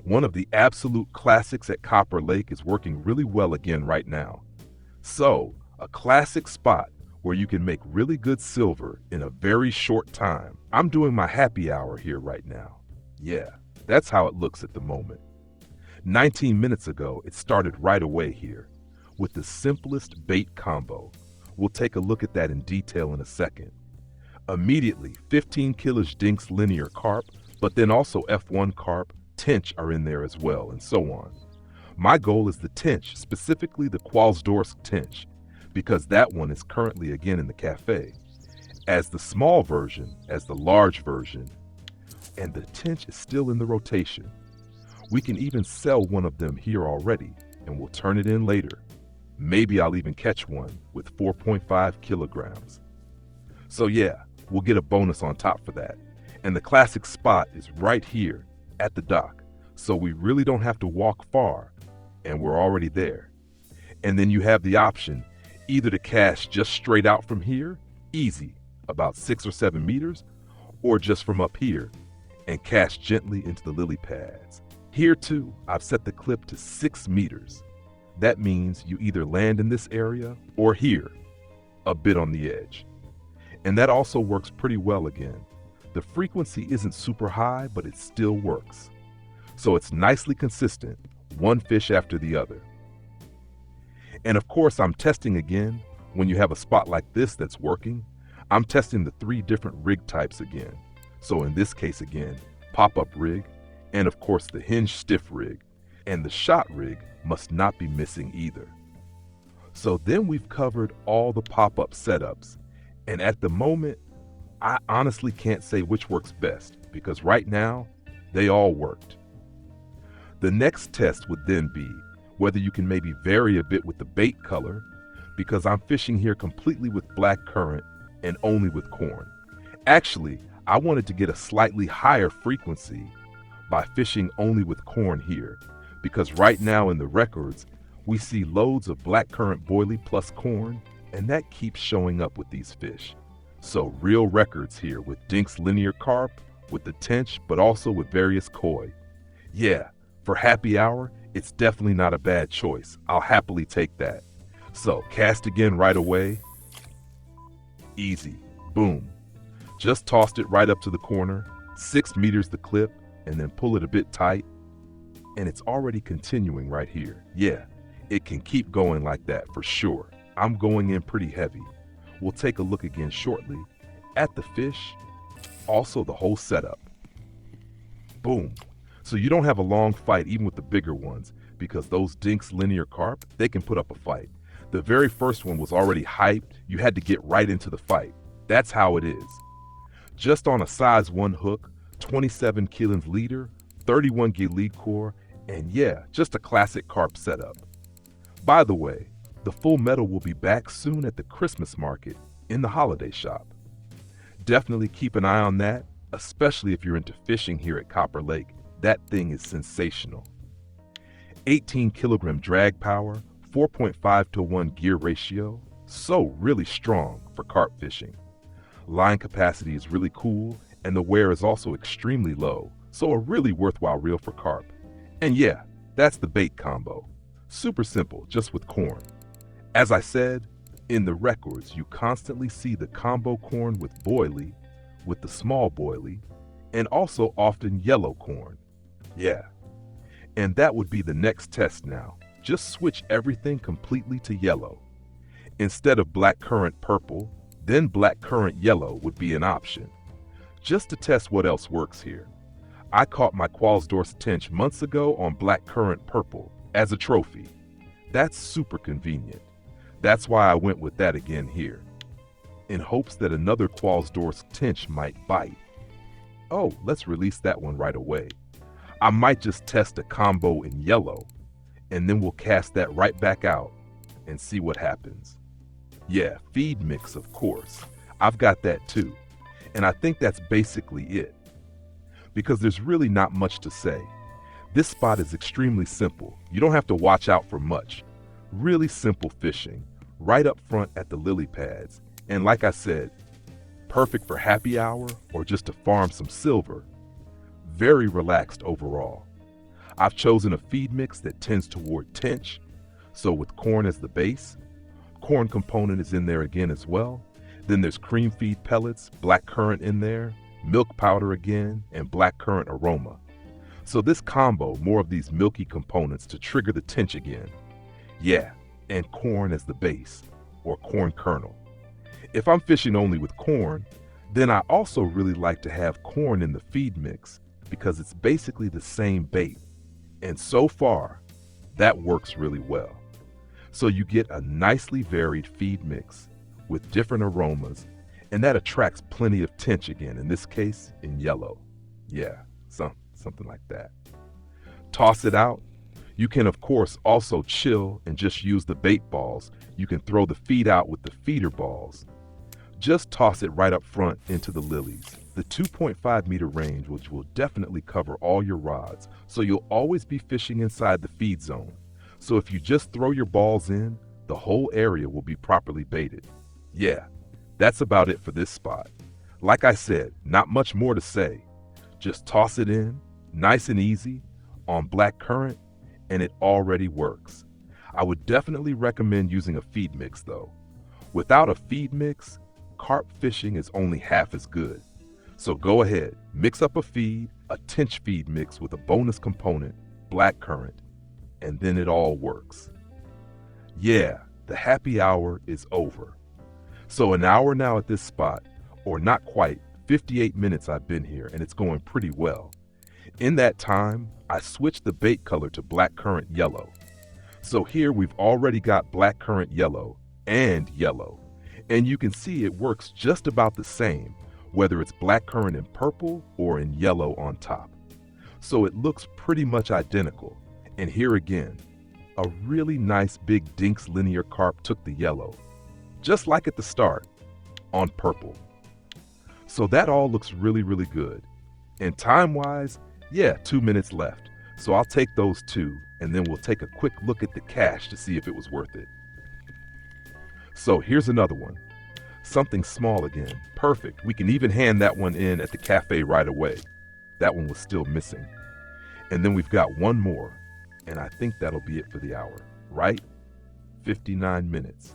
One of the absolute classics at Copper Lake is working really well again right now. So, a classic spot where you can make really good silver in a very short time. I'm doing my happy hour here right now. Yeah, that's how it looks at the moment. 19 minutes ago, it started right away here with the simplest bait combo. We'll take a look at that in detail in a second. Immediately, 15 killish Dinks Linear Carp, but then also F1 Carp, Tench are in there as well, and so on. My goal is the Tench, specifically the Qualsdorsk Tench, because that one is currently again in the cafe, as the small version, as the large version, and the Tench is still in the rotation. We can even sell one of them here already, and we'll turn it in later. Maybe I'll even catch one with 4.5 kilograms. So yeah, we'll get a bonus on top for that. And the classic spot is right here at the dock, so we really don't have to walk far, and we're already there. And then you have the option either to cast just straight out from here, easy, about 6 or 7 meters, or just from up here and cast gently into the lily pads. Here too, I've set the clip to 6 meters. That means you either land in this area or here, a bit on the edge. And that also works pretty well again. The frequency isn't super high, but it still works. So it's nicely consistent, one fish after the other. And of course, I'm testing again. When you have a spot like this that's working, I'm testing the 3 different rig types again. So in this case again, pop-up rig, and of course the hinge stiff rig, and the shot rig must not be missing either. So then we've covered all the pop-up setups, and at the moment, I honestly can't say which works best, because right now, they all worked. The next test would then be whether you can maybe vary a bit with the bait color, because I'm fishing here completely with blackcurrant and only with corn. Actually, I wanted to get a slightly higher frequency by fishing only with corn here, because right now in the records, we see loads of Blackcurrant Boilie plus corn, and that keeps showing up with these fish. So real records here with Dinks Linear Carp, with the Tench, but also with various koi. Yeah, for happy hour, it's definitely not a bad choice. I'll happily take that. So cast again right away. Easy, boom. Just tossed it right up to the corner, 6 meters the clip, and then pull it a bit tight. And it's already continuing right here. Yeah, it can keep going like that for sure. I'm going in pretty heavy. We'll take a look again shortly at the fish, also the whole setup. Boom. So you don't have a long fight even with the bigger ones, because those Dinks Linear Carp, they can put up a fight. The very first one was already hyped. You had to get right into the fight. That's how it is. Just on a size 1 hook, 27 kilograms leader, 31 gig lead core, and yeah, just a classic carp setup. By the way, the full metal will be back soon at the Christmas market in the holiday shop. Definitely keep an eye on that, especially if you're into fishing here at Copper Lake. That thing is sensational. 18 kilogram drag power, 4.5 to 1 gear ratio, so really strong for carp fishing. Line capacity is really cool, and the wear is also extremely low, so a really worthwhile reel for carp. And yeah, that's the bait combo. Super simple, just with corn. As I said, in the records, you constantly see the combo corn with boilie, with the small boilie, and also often yellow corn. Yeah. And that would be the next test now. Just switch everything completely to yellow. Instead of blackcurrant purple, then blackcurrant yellow would be an option. Just to test what else works here. I caught my Qualsdorsk Tench months ago on blackcurrant purple as a trophy. That's super convenient. That's why I went with that again here, in hopes that another Qualsdorsk Tench might bite. Oh, let's release that one right away. I might just test a combo in yellow, and then we'll cast that right back out and see what happens. Yeah, feed mix, of course. I've got that too, and I think that's basically it. Because there's really not much to say. This spot is extremely simple. You don't have to watch out for much. Really simple fishing, right up front at the lily pads. And like I said, perfect for happy hour or just to farm some silver. Very relaxed overall. I've chosen a feed mix that tends toward tench, so with corn as the base. Corn component is in there again as well. Then there's cream feed pellets, blackcurrant in there, milk powder again, and blackcurrant aroma. So this combo, more of these milky components to trigger the tench again. Yeah, and corn as the base, or corn kernel. If I'm fishing only with corn, then I also really like to have corn in the feed mix because it's basically the same bait. And so far, that works really well. So you get a nicely varied feed mix with different aromas, and that attracts plenty of tench again, in this case, in yellow. Yeah, something like that. Toss it out. You can, of course, also chill and just use the bait balls. You can throw the feed out with the feeder balls. Just toss it right up front into the lilies, the 2.5 meter range, which will definitely cover all your rods, so you'll always be fishing inside the feed zone. So if you just throw your balls in, the whole area will be properly baited. Yeah, that's about it for this spot. Like I said, not much more to say. Just toss it in, nice and easy, on blackcurrant, and it already works. I would definitely recommend using a feed mix though. Without a feed mix, carp fishing is only half as good. So go ahead, mix up a feed, a tench feed mix with a bonus component, blackcurrant, and then it all works. Yeah, the happy hour is over. So an hour now at this spot, or not quite, 58 minutes I've been here, and it's going pretty well. In that time, I switched the bait color to blackcurrant yellow. So here we've already got blackcurrant yellow and yellow, and you can see it works just about the same, whether it's blackcurrant in purple or in yellow on top. So it looks pretty much identical. And here again, a really nice big Dinks Linear Carp took the yellow, just like at the start, on purple. So that all looks really, really good. And time-wise, yeah, 2 minutes left. So I'll take those two, and then we'll take a quick look at the cash to see if it was worth it. So here's another one. Something small again. Perfect. We can even hand that one in at the cafe right away. That one was still missing. And then we've got one more, and I think that'll be it for the hour, right? 59 minutes.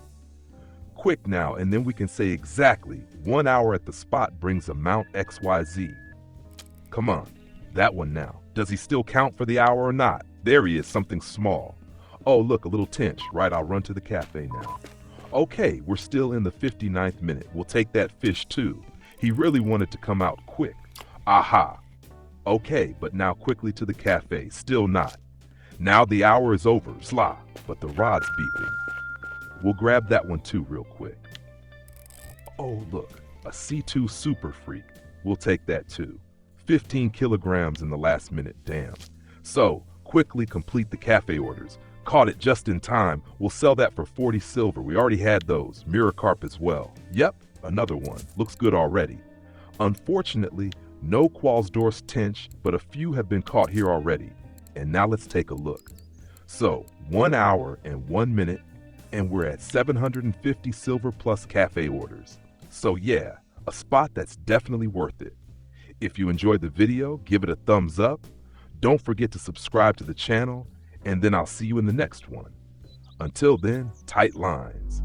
Quick now, and then we can say exactly 1 hour at the spot brings amount XYZ. Come on, that one now. Does he still count for the hour or not? There he is, something small. Oh, look, a little tench. Right, I'll run to the cafe now. Okay, we're still in the 59th minute. We'll take that fish too. He really wanted to come out quick. Aha. Okay, but now quickly to the cafe. Still not. Now the hour is over, sla, but the rod's beeping. We'll grab that one too real quick. Oh, look, a C2 Super Freak. We'll take that too. 15 kilograms in the last minute, damn. So, quickly complete the cafe orders. Caught it just in time. We'll sell that for 40 silver. We already had those. Mirror carp as well. Yep, another one. Looks good already. Unfortunately, no Qualsdorf's tench, but a few have been caught here already. And now let's take a look. So, 1 hour and 1 minute, and we're at 750 silver plus cafe orders. So yeah, a spot that's definitely worth it. If you enjoyed the video, give it a thumbs up. Don't forget to subscribe to the channel, and then I'll see you in the next one. Until then, tight lines.